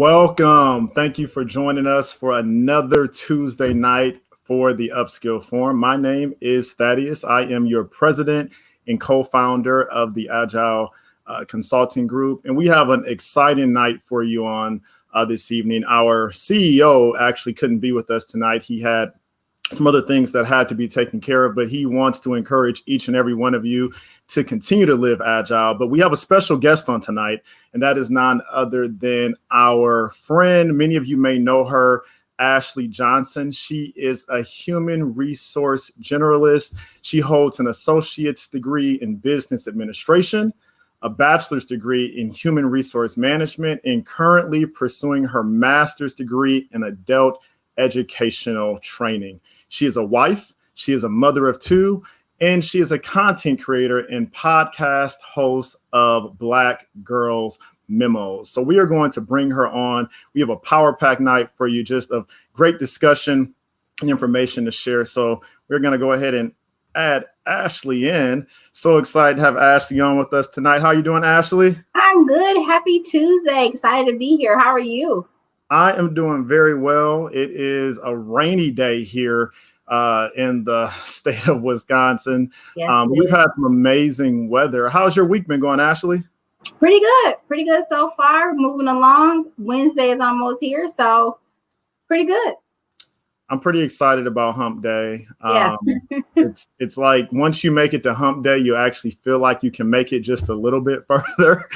Welcome. Thank you for joining us for another Tuesday night for the Upskill Forum. My name is Thaddeus. I am your president and co-founder of the Agile Consulting Group. And we have an exciting night for you on this evening. Our CEO actually couldn't be with us tonight. He had some other things that had to be taken care of, but he wants to encourage each and every one of you to continue to live agile. But we have a special guest on tonight, and that is none other than our friend. Many of you may know her, Ashley Johnson. She is a human resource generalist. She holds an associate's degree in business administration, a bachelor's degree in human resource management, and currently pursuing her master's degree in adult educational training. She is a wife, she is a mother of two, and she is a content creator and podcast host of Black Girls Memos. So we are going to bring her on. We have a power pack night for you, just of great discussion and information to share. So we're going to go ahead and add Ashley in. So excited to have Ashley on with us tonight. How are you doing, Ashley? I'm good. Happy Tuesday. Excited to be here. How are you? I am doing very well. It is a rainy day here in the state of Wisconsin. Yes, we've had some amazing weather. How's your week been going, Ashley? Pretty good. Pretty good so far. Moving along. Wednesday is almost here, so pretty good. I'm pretty excited about Hump Day. Yeah. It's like once you make it to Hump Day, you actually feel like you can make it just a little bit further.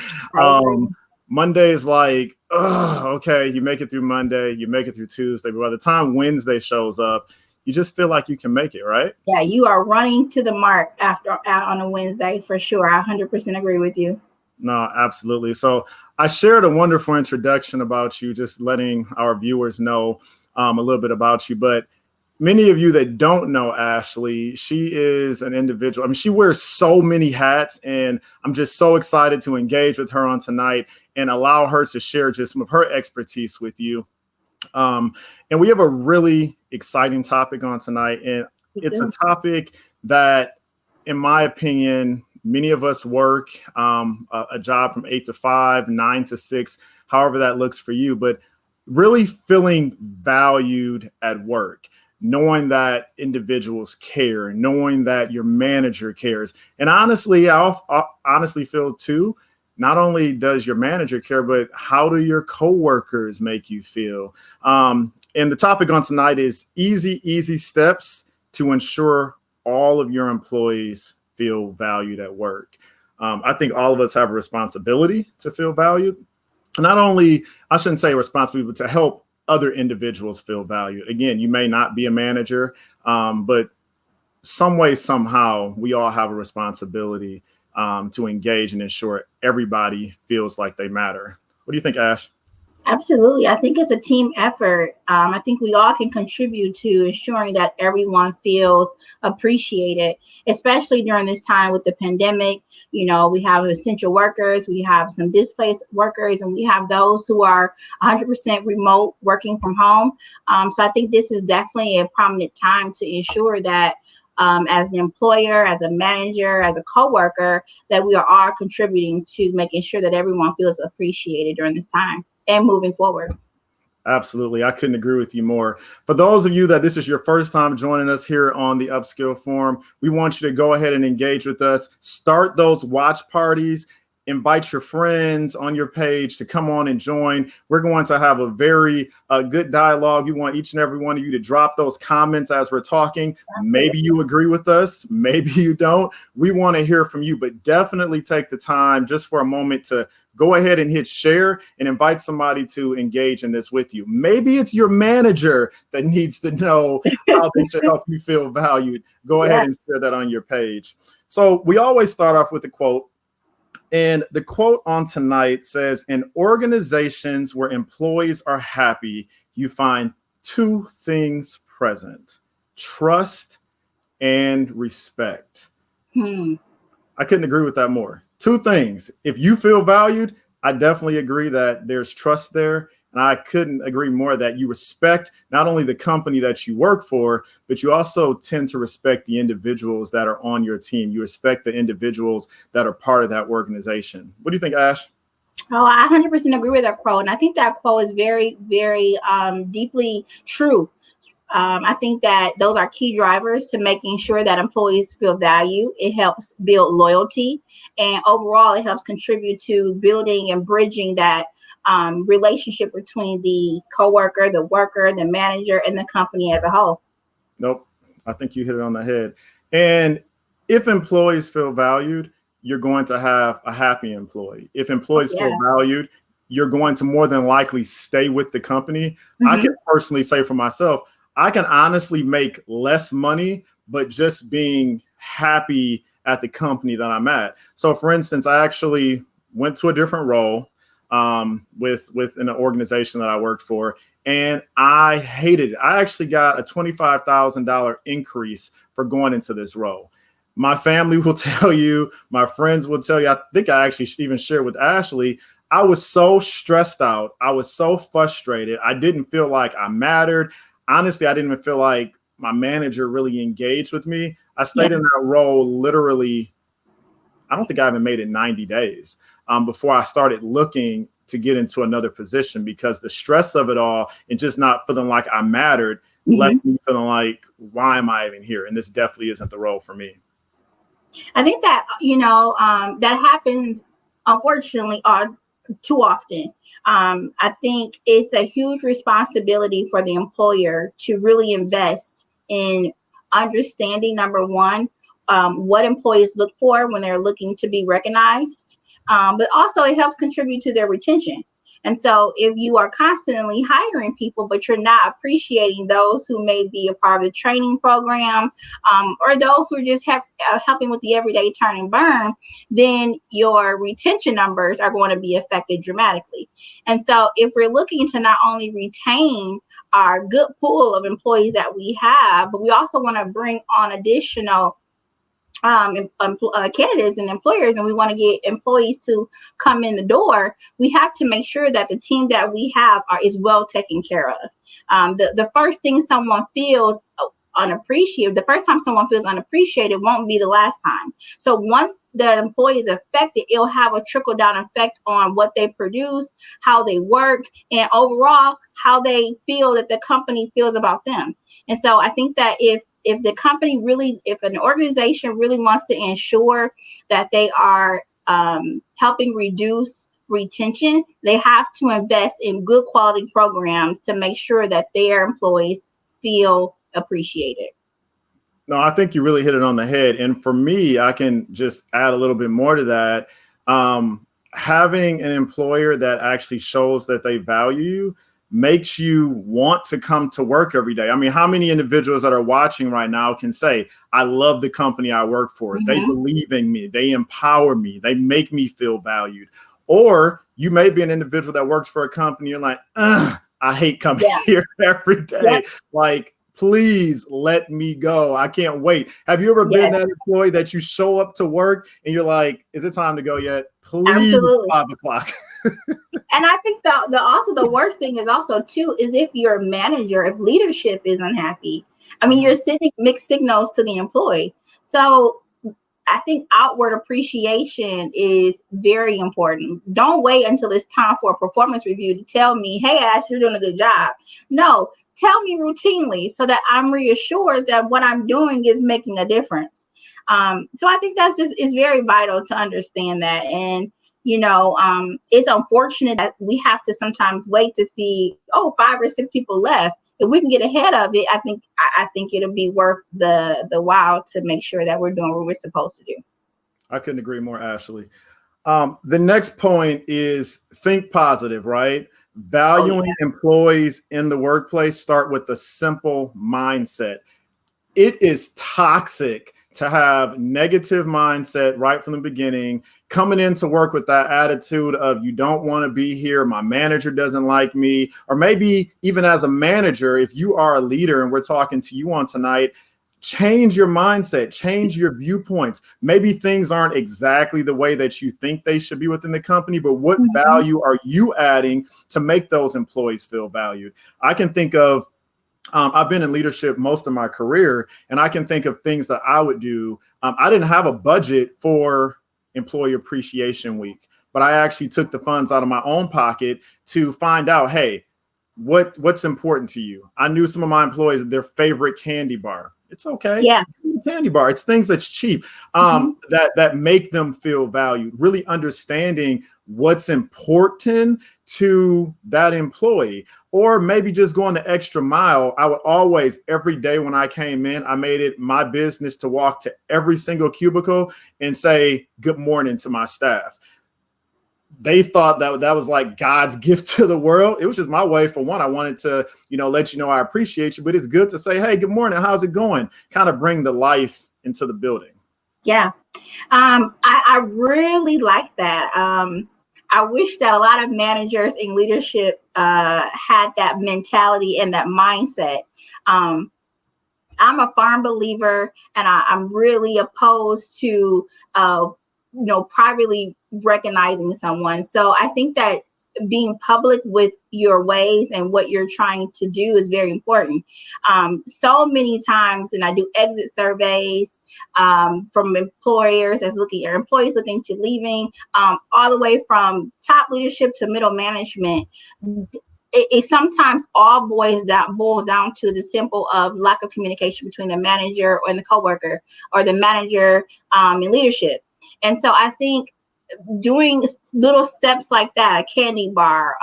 Monday is like, okay, you make it through Monday, you make it through Tuesday, but by the time Wednesday shows up, you just feel like you can make it, right? Yeah, you are running to the mark on a Wednesday for sure. I 100% agree with you. No, absolutely. So I shared a wonderful introduction about you, just letting our viewers know a little bit about you. But many of you that don't know Ashley, she is an individual. I mean, she wears so many hats, and I'm just so excited to engage with her on tonight and allow her to share just some of her expertise with you. And we have a really exciting topic on tonight, and it's a topic that, in my opinion, many of us work a job from 8 to 5, 9 to 6, however that looks for you, but really feeling valued at work. Knowing that individuals care, knowing that your manager cares. And honestly, I honestly feel too, not only does your manager care, but how do your coworkers make you feel? And the topic on tonight is easy steps to ensure all of your employees feel valued at work. I think all of us have a responsibility to feel valued. Not only, I shouldn't say responsibility, but to help other individuals feel valued. Again, you may not be a manager, but some way, somehow, we all have a responsibility to engage and ensure everybody feels like they matter. What do you think, Ash? Absolutely. I think it's a team effort. I think we all can contribute to ensuring that everyone feels appreciated, especially during this time with the pandemic. You know, we have essential workers, we have some displaced workers, and we have those who are 100% remote working from home. So I think this is definitely a prominent time to ensure that as an employer, as a manager, as a coworker, that we are all contributing to making sure that everyone feels appreciated during this time and moving forward. Absolutely. I couldn't agree with you more. For those of you that this is your first time joining us here on the Upskill Forum, we want you to go ahead and engage with us. Start those watch parties. Invite your friends on your page to come on and join. We're going to have a very good dialogue. We want each and every one of you to drop those comments as we're talking. Absolutely. Maybe you agree with us, maybe you don't. We want to hear from you, but definitely take the time just for a moment to go ahead and hit share and invite somebody to engage in this with you. Maybe it's your manager that needs to know how they should help you feel valued. Go ahead and share that on your page. So we always start off with a quote. And the quote on tonight says, in organizations where employees are happy, you find two things present: trust and respect. I couldn't agree with that more. Two things. If you feel valued, I definitely agree that there's trust there. And I couldn't agree more that you respect not only the company that you work for, but you also tend to respect the individuals that are on your team. You respect the individuals that are part of that organization. What do you think, Ash? Oh, I 100% agree with that quote. And I think that quote is very, very deeply true. I think that those are key drivers to making sure that employees feel value. It helps build loyalty, and overall, it helps contribute to building and bridging that relationship between the coworker, the worker, the manager, and the company as a whole. Nope. I think you hit it on the head. And if employees feel valued, you're going to have a happy employee. If Oh, employees feel yeah. valued, you're going to more than likely stay with the company. I can Hmm. personally say for myself, I can honestly make less money, but just being happy at the company that I'm at. So, for instance, I actually went to a different role with an organization that I worked for, and I hated it. I actually got a $25,000 increase for going into this role. My family will tell you, my friends will tell you. I think I actually even shared with Ashley. I was so stressed out. I was so frustrated. I didn't feel like I mattered. Honestly, I didn't even feel like my manager really engaged with me. I Yeah. stayed in that role literally, I don't think I even made it 90 days before I started looking to get into another position, because the stress of it all and just not feeling like I mattered left Hmm. me feeling like, why am I even here? And this definitely isn't the role for me. I think that that happens, unfortunately, too often. I think it's a huge responsibility for the employer to really invest in understanding, number one, what employees look for when they're looking to be recognized, but also it helps contribute to their retention. And so, if you are constantly hiring people, but you're not appreciating those who may be a part of the training program, or those who are just helping with the everyday turn and burn, then your retention numbers are going to be affected dramatically. And so, if we're looking to not only retain our good pool of employees that we have, but we also want to bring on additional candidates and employers, and we want to get employees to come in the door, we have to make sure that the team that we have is well taken care of. The first thing someone feels unappreciated, the first time someone feels unappreciated won't be the last time. So once the employee is affected, it'll have a trickle down effect on what they produce, how they work, and overall how they feel that the company feels about them. And so I think that if the company really, if an organization really wants to ensure that they are helping reduce retention, they have to invest in good quality programs to make sure that their employees feel appreciated. No, I think you really hit it on the head. And for me, I can just add a little bit more to that. Having an employer that actually shows that they value you makes you want to come to work every day. I mean, how many individuals that are watching right now can say, I love the company I work for. They Mm-hmm. believe in me. They empower me. They make me feel valued. Or you may be an individual that works for a company. You're like, ugh, I hate coming Yeah. here every Yep. day. Like, please let me go. I can't wait. Have you ever been Yes. that employee that you show up to work and you're like, is it time to go yet? Please, Absolutely. 5 o'clock. And I think the also the worst thing is also too is if your manager, if leadership is unhappy. I mean, you're sending mixed signals to the employee. So I think outward appreciation is very important. Don't wait until it's time for a performance review to tell me, hey, Ash, you're doing a good job. No, tell me routinely so that I'm reassured that what I'm doing is making a difference. So I think that's just is very vital to understand that. And it's unfortunate that we have to sometimes wait to see, oh, 5 or 6 people left. If we can get ahead of it, I think it'll be worth the while to make sure that we're doing what we're supposed to do. I couldn't agree more, Ashley. The next point is think positive, right? Oh yeah. Valuing employees in the workplace start with a simple mindset. It is toxic to have negative mindset right from the beginning, coming into work with that attitude of you don't want to be here, my manager doesn't like me, or maybe even as a manager, if you are a leader and we're talking to you on tonight, change your mindset, change your viewpoints. Maybe things aren't exactly the way that you think they should be within the company, but what Mhm. value are you adding to make those employees feel valued? I can think of I've been in leadership most of my career, and I can think of things that I would do. I didn't have a budget for Employee Appreciation Week, but I actually took the funds out of my own pocket to find out, hey, what's important to you? I knew some of my employees, their favorite candy bar. It's okay. Yeah. Candy bar. It's things that's cheap, that make them feel valued. Really understanding what's important to that employee, or maybe just going the extra mile. I would always, every day when I came in, I made it my business to walk to every single cubicle and say good morning to my staff. They thought that was like God's gift to the world. It was just my way. For one, I wanted to, let you know I appreciate you, but it's good to say, hey, good morning. How's it going? Kind of bring the life into the building. Yeah. I really like that. I wish that a lot of managers in leadership had that mentality and that mindset. I'm a firm believer, and I'm really opposed to privately recognizing someone. So I think that being public with your ways and what you're trying to do is very important. So many times, and I do exit surveys from employers employees looking to leaving, all the way from top leadership to middle management. It sometimes all boils down to the simple of lack of communication between the manager and the coworker, or the manager in leadership. And so I think doing little steps like that, a candy bar,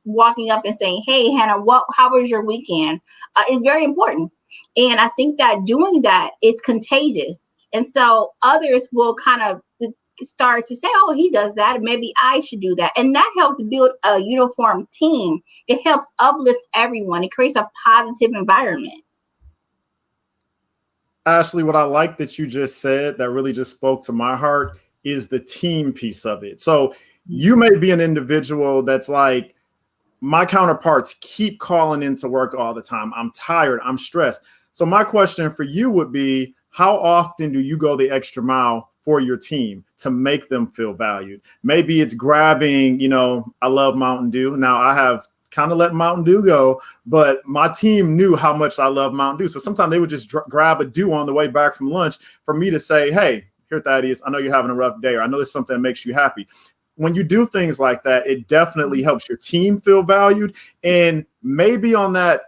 walking up and saying, hey, Hannah, how was your weekend, is very important. And I think that doing that is contagious. And so others will kind of start to say, oh, he does that, maybe I should do that. And that helps build a uniform team. It helps uplift everyone. It creates a positive environment. Ashley, what I like that you just said that really just spoke to my heart is the team piece of it. So you may be an individual that's like, my counterparts keep calling into work all the time. I'm tired. I'm stressed. So my question for you would be, how often do you go the extra mile for your team to make them feel valued? Maybe it's grabbing, I love Mountain Dew. Now I have kind of let Mountain Dew go, but my team knew how much I love Mountain Dew. So sometimes they would just grab a Dew on the way back from lunch for me to say, hey, here, Thaddeus, I know you're having a rough day, or I know there's something that makes you happy. When you do things like that, it definitely helps your team feel valued. And maybe on that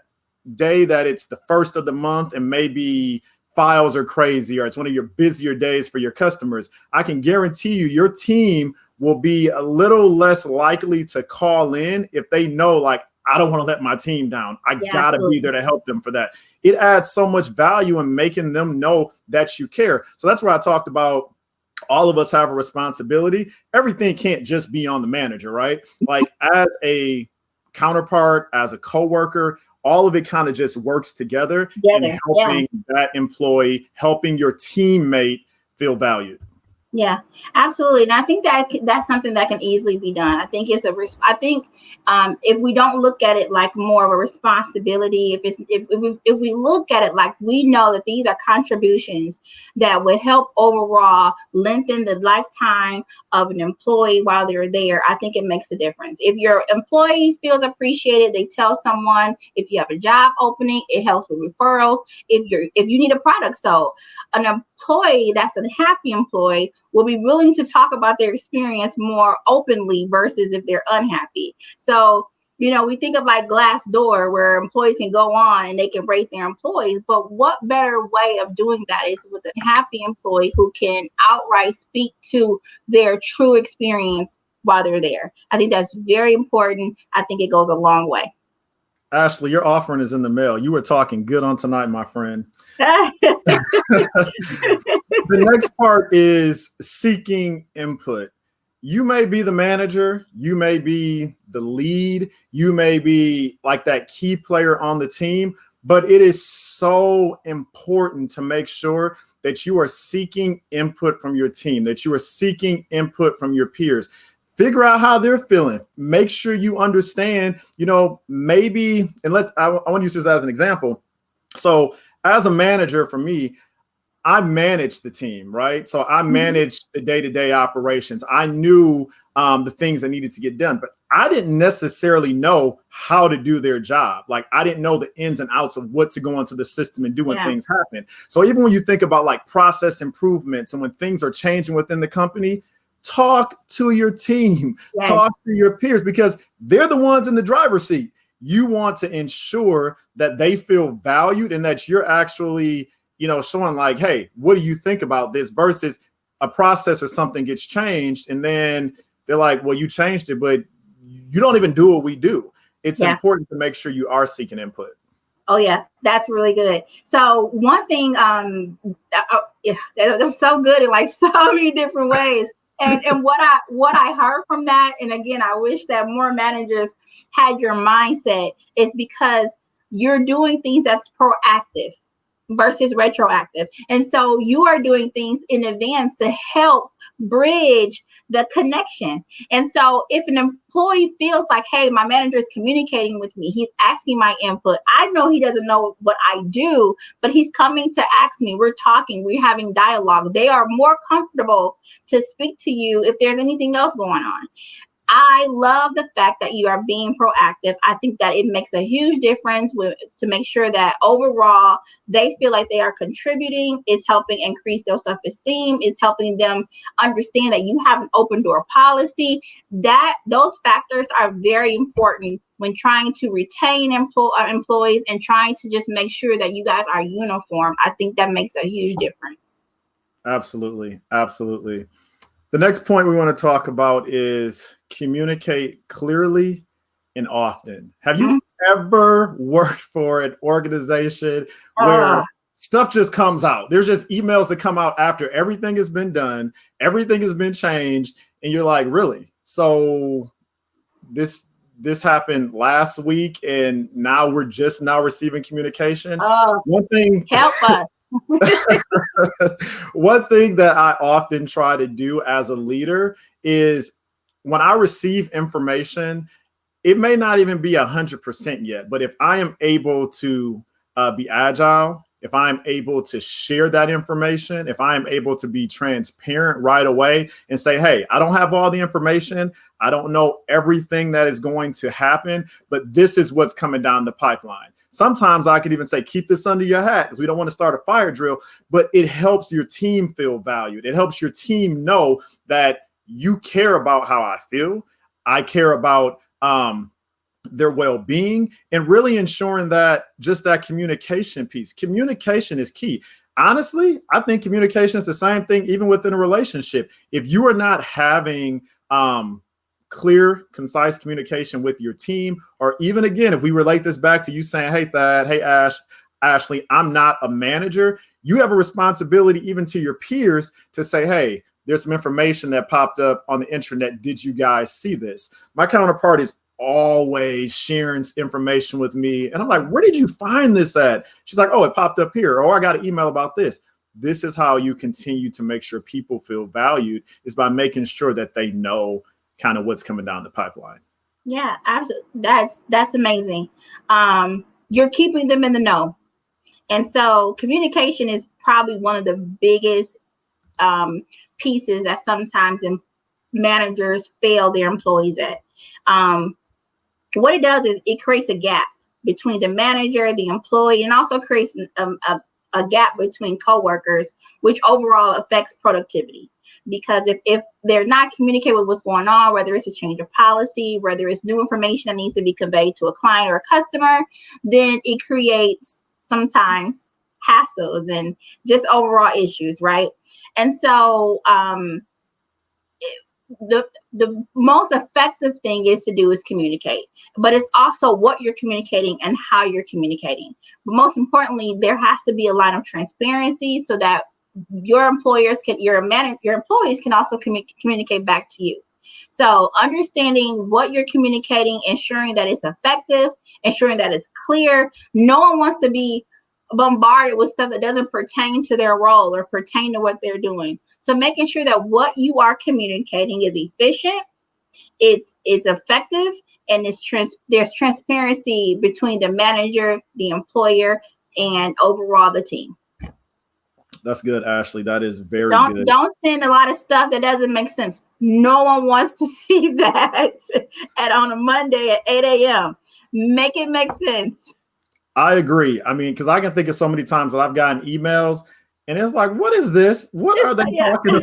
day that it's the first of the month and maybe files are crazy, or it's one of your busier days for your customers, I can guarantee you your team will be a little less likely to call in if they know, like, I don't want to let my team down. I gotta be there to help them for that. It adds so much value in making them know that you care. So that's where I talked about all of us have a responsibility. Everything can't just be on the manager, right? Like, as a counterpart, as a coworker, all of it kind of just works together in helping that employee, helping your teammate feel valued. Yeah, absolutely. And I think that that's something that can easily be done. I think if we don't look at it like more of a responsibility, if we look at it like we know that these are contributions that will help overall lengthen the lifetime of an employee while they're there, I think it makes a difference. If your employee feels appreciated, they tell someone. If you have a job opening, it helps with referrals. If you need a product sold, an employee that's a happy employee will be willing to talk about their experience more openly versus if they're unhappy. So, we think of like Glassdoor, where employees can go on and they can rate their employees. But what better way of doing that is with a happy employee who can outright speak to their true experience while they're there. I think that's very important. I think it goes a long way. Ashley, your offering is in the mail. You were talking good on tonight, my friend. The next part is seeking input. You may be the manager, you may be the lead, you may be like that key player on the team, but it is so important to make sure that you are seeking input from your team, that you are seeking input from your peers. Figure out how they're feeling. Make sure you understand, maybe, and I want to use this as an example. So as a manager, for me, I managed the team, right? So I managed the day-to-day operations. I knew the things that needed to get done, but I didn't necessarily know how to do their job. Like, I didn't know the ins and outs of what to go into the system and do when things happen. So even when you think about like process improvements and when things are changing within the company, talk to your team, Yes. talk to your peers, because they're the ones in the driver's seat. You want to ensure that they feel valued and that you're actually, showing like, hey, what do you think about this, versus a process or something gets changed and then they're like, well, you changed it, but you don't even do what we do. It's important to make sure you are seeking input. Oh yeah, that's really good. So one thing, they're so good in like so many different ways. And what I heard from that, and again, I wish that more managers had your mindset, is because you're doing things that's proactive versus retroactive. And so you are doing things in advance to help bridge the connection. And so if an employee feels like, hey, my manager is communicating with me, he's asking my input, I know he doesn't know what I do, but he's coming to ask me, we're talking, we're having dialogue, they are more comfortable to speak to you if there's anything else going on. I love the fact that you are being proactive. I think that it makes a huge difference to make sure that overall they feel like they are contributing. It's helping increase their self-esteem. It's helping them understand that you have an open door policy. Those factors are very important when trying to retain employees and trying to just make sure that you guys are uniform. I think that makes a huge difference. Absolutely. Absolutely. The next point we want to talk about is communicate clearly and often. Have you ever worked for an organization where stuff just comes out? There's just emails that come out after everything has been done, everything has been changed, and you're like, really? So this happened last week, and now we're just now receiving communication. One thing, help us. One thing that I often try to do as a leader is when I receive information, it may not even be 100% yet, but if I am able to be agile, if I'm able to share that information, if I'm able to be transparent right away and say, hey, I don't have all the information, I don't know everything that is going to happen, but this is what's coming down the pipeline. Sometimes I could even say, keep this under your hat, because we don't want to start a fire drill, but it helps your team feel valued. It helps your team know that you care about how I feel. I care about their well-being, and really ensuring that just that communication piece. Communication is key. Honestly, I think communication is the same thing even within a relationship. If you are not having clear, concise communication with your team, or even again, if we relate this back to you saying, hey, Thad, hey, Ashley, I'm not a manager. You have a responsibility even to your peers to say, hey, there's some information that popped up on the internet. Did you guys see this? My counterpart is always sharing information with me. And I'm like, where did you find this at? She's like, oh, it popped up here. Or I got an email about this. This is how you continue to make sure people feel valued, is by making sure that they know kind of what's coming down the pipeline. Yeah, absolutely. That's amazing. You're keeping them in the know. And so communication is probably one of the biggest pieces that sometimes managers fail their employees at. What it does is it creates a gap between the manager, the employee, and also creates a gap between coworkers, which overall affects productivity. Because if they're not communicating with what's going on, whether it's a change of policy, whether it's new information that needs to be conveyed to a client or a customer, then it creates sometimes hassles and just overall issues, right? And so the most effective thing is communicate, but it's also what you're communicating and how you're communicating. But most importantly, there has to be a line of transparency so that your employees can also communicate back to you. So understanding what you're communicating, ensuring that it's effective, ensuring that it's clear. No one wants to be bombarded with stuff that doesn't pertain to their role or pertain to what they're doing. So making sure that what you are communicating is efficient, it's effective, and there's transparency between the manager, the employer, and overall the team. That's good, Ashley. That is very good. Don't send a lot of stuff that doesn't make sense. No one wants to see that on a Monday at 8 a.m. Make it make sense. I agree. I mean, because I can think of so many times that I've gotten emails And it's like, what is this? What are they talking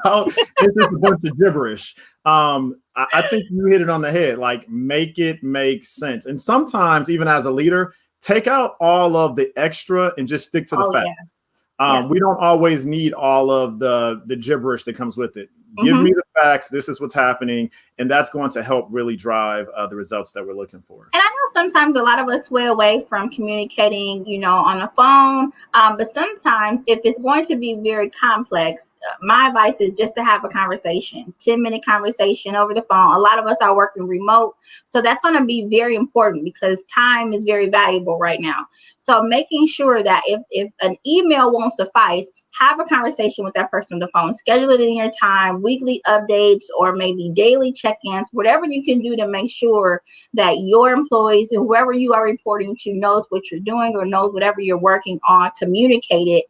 about? It's just a bunch of gibberish. I think you hit it on the head. Like, make it make sense. And sometimes, even as a leader, take out all of the extra and just stick to the facts. We don't always need all of the gibberish that comes with it. Give me the facts. This is what's happening. And that's going to help really drive the results that we're looking for. And I know sometimes a lot of us sway away from communicating, on the phone. But sometimes if it's going to be very complex, my advice is just to have a conversation, 10-minute conversation over the phone. A lot of us are working remote. So that's going to be very important because time is very valuable right now. So making sure that if an email won't suffice, have a conversation with that person on the phone, schedule it in your time, weekly updates, or maybe daily check-ins, whatever you can do to make sure that your employees and whoever you are reporting to knows what you're doing or knows whatever you're working on, communicate it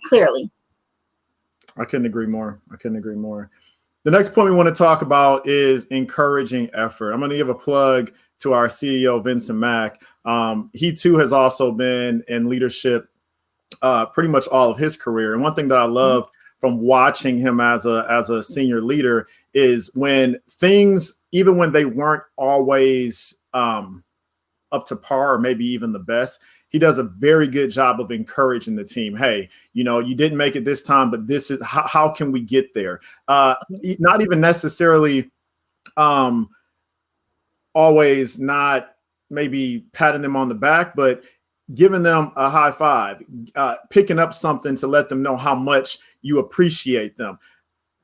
clearly. I couldn't agree more. The next point we want to talk about is encouraging effort. I'm going to give a plug to our CEO, Vincent Mack. He too has also been in leadership pretty much all of his career. And one thing that I love from watching him as a senior leader is when things, even when they weren't always up to par or maybe even the best, he does a very good job of encouraging the team. Hey, you didn't make it this time, but this is how can we get there? Not even necessarily always not maybe patting them on the back, but giving them a high five, picking up something to let them know how much you appreciate them.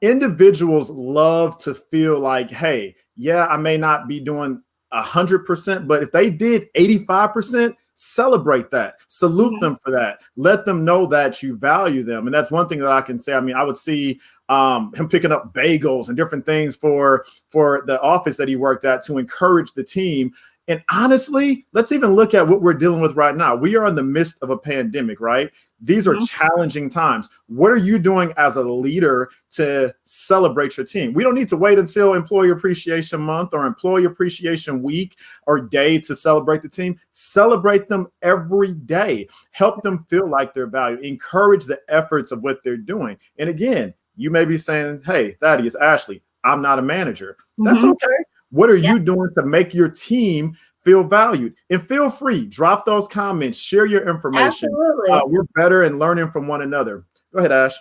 Individuals love to feel like, hey, yeah, I may not be doing 100%, but if they did 85%, celebrate that, salute them for that, let them know that you value them. And that's one thing that I can say. I mean, I would see him picking up bagels and different things for the office that he worked at to encourage the team. And honestly, let's even look at what we're dealing with right now. We are in the midst of a pandemic, right? These are challenging times. What are you doing as a leader to celebrate your team? We don't need to wait until Employee Appreciation Month or Employee Appreciation Week or day to celebrate the team. Celebrate them every day. Help them feel like they're valued. Encourage the efforts of what they're doing. And again, you may be saying, hey, Thaddeus, Ashley, I'm not a manager. That's okay. What are you doing to make your team feel valued? And feel free, drop those comments, share your information. Absolutely. We're better and learning from one another. Go ahead, Ash.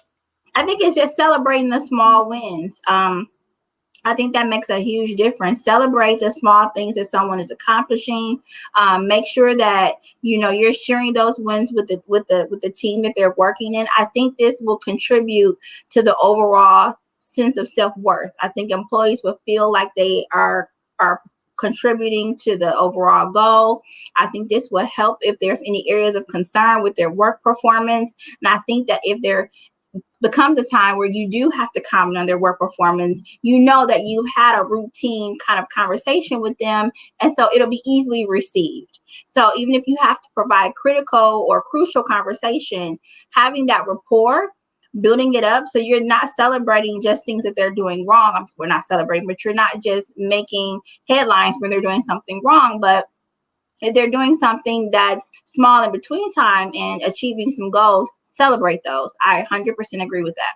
I think it's just celebrating the small wins. I think that makes a huge difference. Celebrate the small things that someone is accomplishing. Make sure that you're sharing those wins with the team that they're working in. I think this will contribute to the overall sense of self-worth. I think employees will feel like they are contributing to the overall goal. I think this will help if there's any areas of concern with their work performance. And I think that if there becomes a time where you do have to comment on their work performance, that you've had a routine kind of conversation with them. And so it'll be easily received. So even if you have to provide critical or crucial conversation, having that rapport, building it up so you're not celebrating just things that they're doing wrong. We're not celebrating, but you're not just making headlines when they're doing something wrong. But if they're doing something that's small in between time and achieving some goals, celebrate those. I 100% agree with that.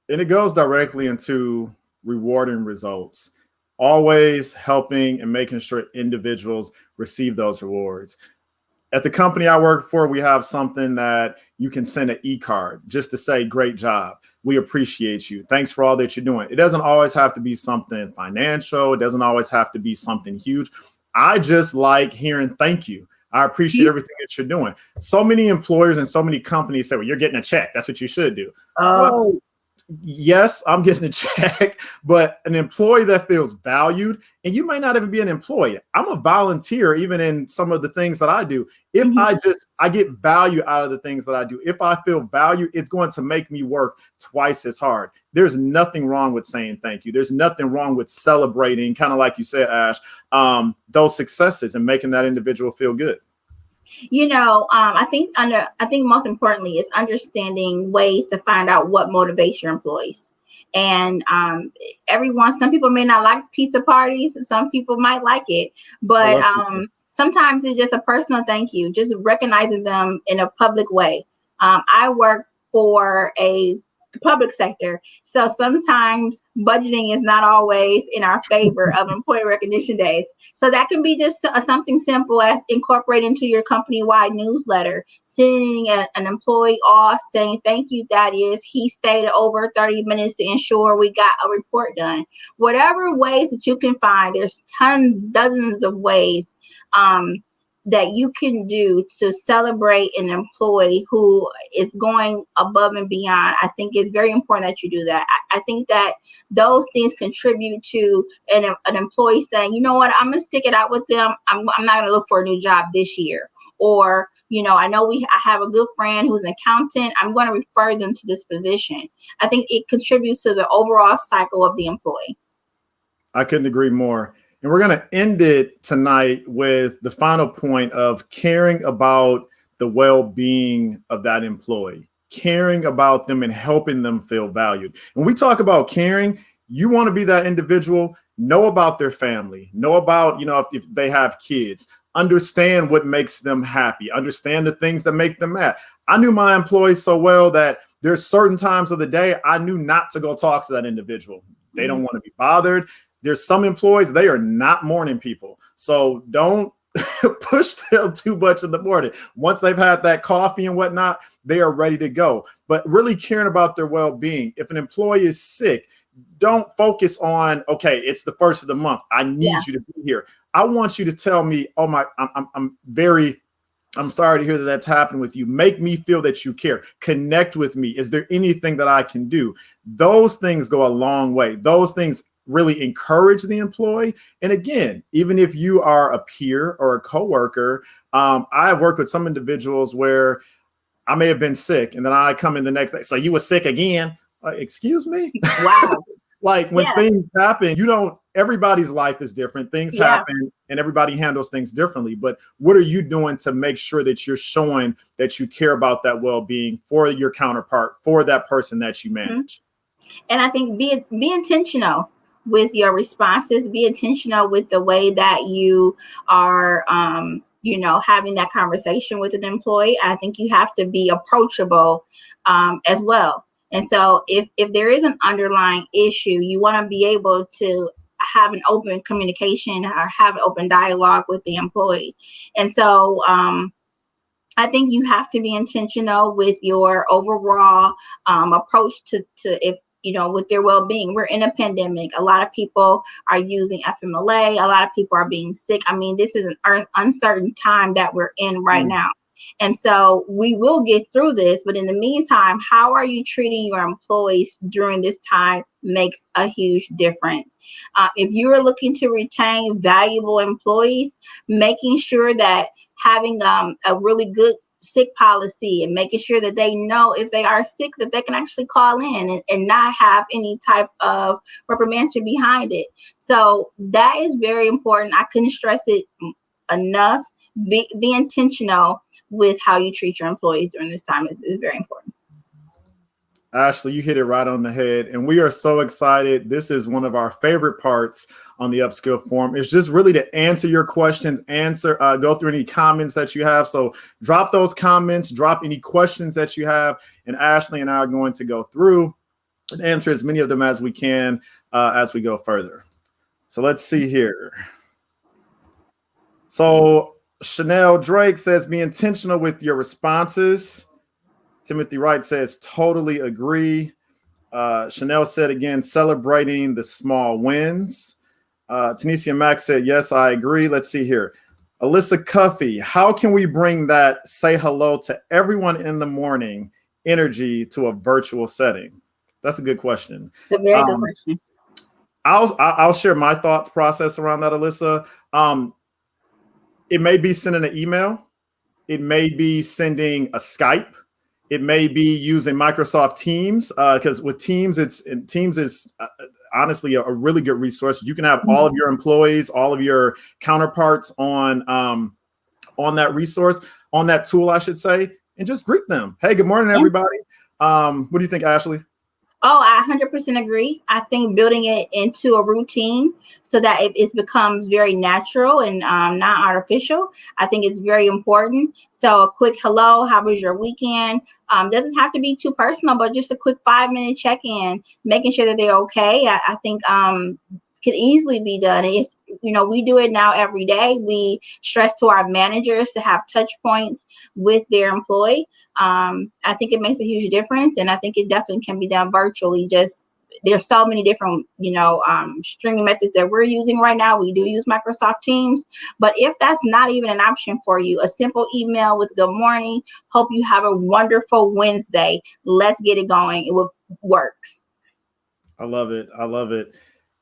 And it goes directly into rewarding results, always helping and making sure individuals receive those rewards. At the company I work for, we have something that you can send an e-card just to say, great job. We appreciate you. Thanks for all that you're doing. It doesn't always have to be something financial. It doesn't always have to be something huge. I just like hearing thank you. I appreciate everything that you're doing. So many employers and so many companies say, well, you're getting a check. That's what you should do. Well, yes, I'm getting a check, but an employee that feels valued, and you may not even be an employee. I'm a volunteer, even in some of the things that I do. If I get value out of the things that I do. If I feel value, it's going to make me work twice as hard. There's nothing wrong with saying thank you. There's nothing wrong with celebrating, kind of like you said, Ash, those successes and making that individual feel good. I think most importantly is understanding ways to find out what motivates your employees. And some people may not like pizza parties, some people might like it, but sometimes it's just a personal thank you, just recognizing them in a public way. I work for a public sector, so sometimes budgeting is not always in our favor of employee recognition days. So that can be just something simple as incorporating into your company-wide newsletter, sending an employee off saying thank you, Thaddeus, he stayed over 30 minutes to ensure we got a report done. Whatever ways that you can find, there's dozens of ways that you can do to celebrate an employee who is going above and beyond. I think it's very important that you do that. I think that those things contribute to an employee saying, you know what, I'm going to stick it out with them. I'm not going to look for a new job this year. Or, I know I have a good friend who's an accountant. I'm going to refer them to this position. I think it contributes to the overall cycle of the employee. I couldn't agree more. And we're going to end it tonight with the final point of caring about the well-being of that employee, caring about them and helping them feel valued. When we talk about caring, you want to be that individual, know about their family, know about, if they have kids, understand what makes them happy, understand the things that make them mad. I knew my employees so well that there's certain times of the day I knew not to go talk to that individual. They don't want to be bothered. There's some employees, they are not morning people. So don't push them too much in the morning. Once they've had that coffee and whatnot, they are ready to go. But really caring about their well-being. If an employee is sick, don't focus on, okay, it's the first of the month, I need you to be here. I want you to tell me, I'm sorry to hear that that's happened with you. Make me feel that you care. Connect with me. Is there anything that I can do? Those things go a long way. Those things really encourage the employee. And again, even if you are a peer or a coworker, I have worked with some individuals where I may have been sick and then I come in the next day. So you were sick again? Excuse me? Wow. Like when things happen, everybody's life is different. Things happen and everybody handles things differently. But what are you doing to make sure that you're showing that you care about that well-being for your counterpart, for that person that you manage? And I think be intentional with your responses, be intentional with the way that you are, having that conversation with an employee. I think you have to be approachable as well. And so if there is an underlying issue, you want to be able to have an open communication or have an open dialogue with the employee. And so I think you have to be intentional with your overall approach to if, with their well-being. We're in a pandemic. A lot of people are using FMLA. A lot of people are being sick. I mean, this is an uncertain time that we're in right now. And so we will get through this. But in the meantime, how are you treating your employees during this time makes a huge difference. If you are looking to retain valuable employees, making sure that having a really good sick policy and making sure that they know if they are sick that they can actually call in and not have any type of reprimandation behind it. So that is very important. I couldn't stress it enough. Be intentional with how you treat your employees during this time is very important. Ashley, you hit it right on the head. And we are so excited. This is one of our favorite parts on the Upskill Forum. It's just really to answer your questions, go through any comments that you have. So drop those comments, drop any questions that you have. And Ashley and I are going to go through and answer as many of them as we can as we go further. So let's see here. So Chanel Drake says, be intentional with your responses. Timothy Wright says, totally agree. Chanel said again, celebrating the small wins. Tanisha Mack said, yes, I agree. Let's see here. Alyssa Cuffey, how can we bring that say hello to everyone in the morning energy to a virtual setting? That's a good question. It's a very good question. I'll share my thought process around that, Alyssa. It may be sending an email. It may be sending a Skype. It may be using Microsoft Teams because with Teams, Teams is honestly a really good resource. You can have all of your employees, all of your counterparts on that resource, on that tool, I should say, and just greet them. Hey, good morning, everybody. What do you think, Ashley? Oh, I 100% agree. I think building it into a routine so that it becomes very natural and not artificial. I think it's very important. So a quick hello, how was your weekend? Doesn't have to be too personal, but just a quick 5-minute check-in, making sure that they're okay. I think can easily be done. It's, we do it now every day. We stress to our managers to have touch points with their employee. I think it makes a huge difference, and I think it definitely can be done virtually. Just there's so many different, streaming methods that we're using right now. We do use Microsoft Teams, but if that's not even an option for you, a simple email with good morning, hope you have a wonderful Wednesday. Let's get it going. Works. I love it. I love it.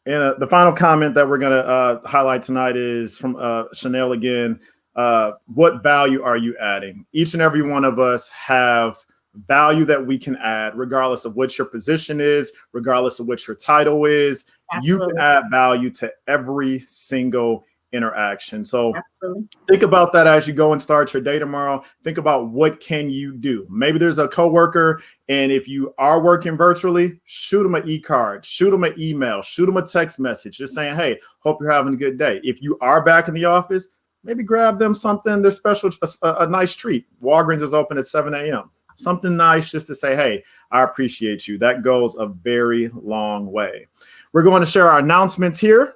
And the final comment that we're going to highlight tonight is from Chanel again. What value are you adding? Each and every one of us have value that we can add, regardless of what your position is, regardless of what your title is. Absolutely. You can add value to every single interaction. So absolutely. Think about that as you go and start your day tomorrow. Think about what can you do. Maybe there's a coworker, and if you are working virtually, shoot them an e-card, shoot them an email, shoot them a text message, just saying, hey, hope you're having a good day. If you are back in the office, maybe grab them something, their special, a nice treat. Walgreens is open at 7 a.m. Something nice just to say, hey, I appreciate you. That goes a very long way. We're going to share our announcements here.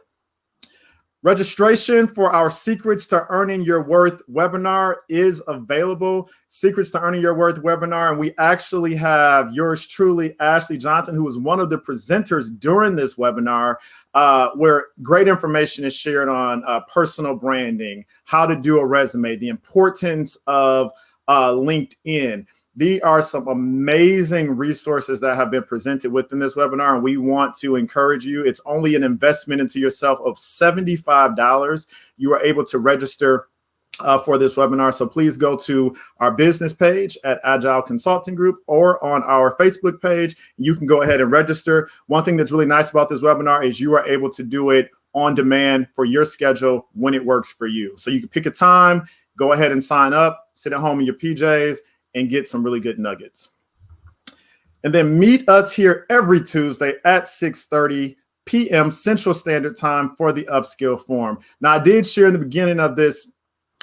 Registration for our Secrets to Earning Your Worth webinar is available. Secrets to Earning Your Worth webinar. And we actually have yours truly, Ashley Johnson, who was one of the presenters during this webinar, where great information is shared on personal branding, how to do a resume, the importance of LinkedIn. There are some amazing resources that have been presented within this webinar, and we want to encourage you. It's only an investment into yourself of $75. You are able to register for this webinar. So please go to our business page at Agile Consulting Group or on our Facebook page. You can go ahead and register. One thing that's really nice about this webinar is you are able to do it on demand for your schedule when it works for you. So you can pick a time, go ahead and sign up, sit at home in your PJs, and get some really good nuggets. And then meet us here every Tuesday at 6:30 p.m. Central Standard Time for the Upskill Forum. Now, I did share in the beginning of this,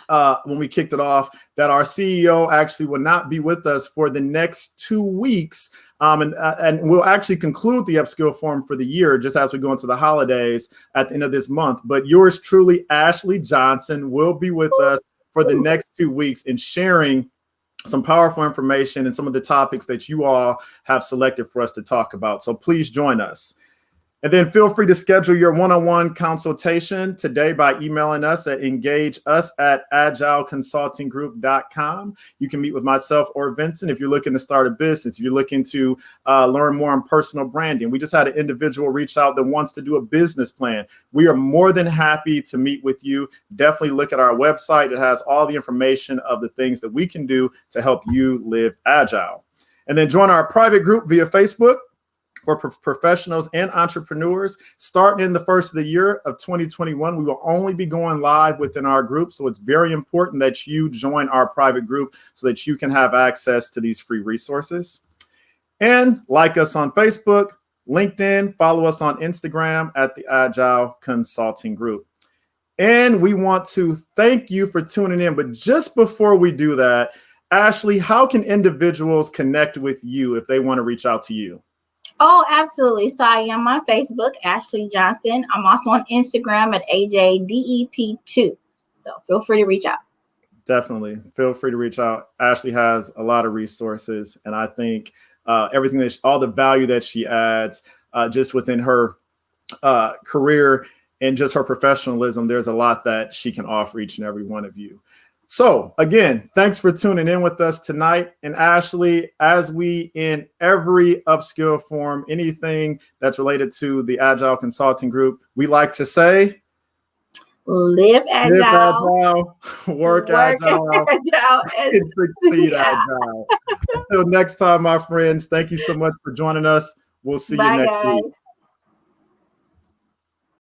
when we kicked it off, that our CEO actually will not be with us for the next 2 weeks. And we'll actually conclude the Upskill Forum for the year just as we go into the holidays at the end of this month. But yours truly, Ashley Johnson, will be with us for the next 2 weeks and sharing some powerful information and some of the topics that you all have selected for us to talk about. So please join us. And then feel free to schedule your one-on-one consultation today by emailing us at engageus@agileconsultinggroup.com. You can meet with myself or Vincent if you're looking to start a business, if you're looking to learn more on personal branding. We just had an individual reach out that wants to do a business plan. We are more than happy to meet with you. Definitely look at our website. It has all the information of the things that we can do to help you live agile. And then join our private group via Facebook for professionals and entrepreneurs. Starting in the first of the year of 2021, we will only be going live within our group. So it's very important that you join our private group so that you can have access to these free resources. And like us on Facebook, LinkedIn, follow us on Instagram at the Agile Consulting Group. And we want to thank you for tuning in. But just before we do that, Ashley, how can individuals connect with you if they want to reach out to you? Oh, absolutely. So I am on Facebook, Ashley Johnson. I'm also on Instagram at AJDEP2. So feel free to reach out. Definitely. Feel free to reach out. Ashley has a lot of resources, and I think everything that all the value that she adds just within her career and just her professionalism, there's a lot that she can offer each and every one of you. So again, thanks for tuning in with us tonight. And Ashley, as we in every Upskill Forum, anything that's related to the Agile Consulting Group, we like to say, live agile, work agile, and succeed agile. Until next time, my friends, thank you so much for joining us. We'll see you next week.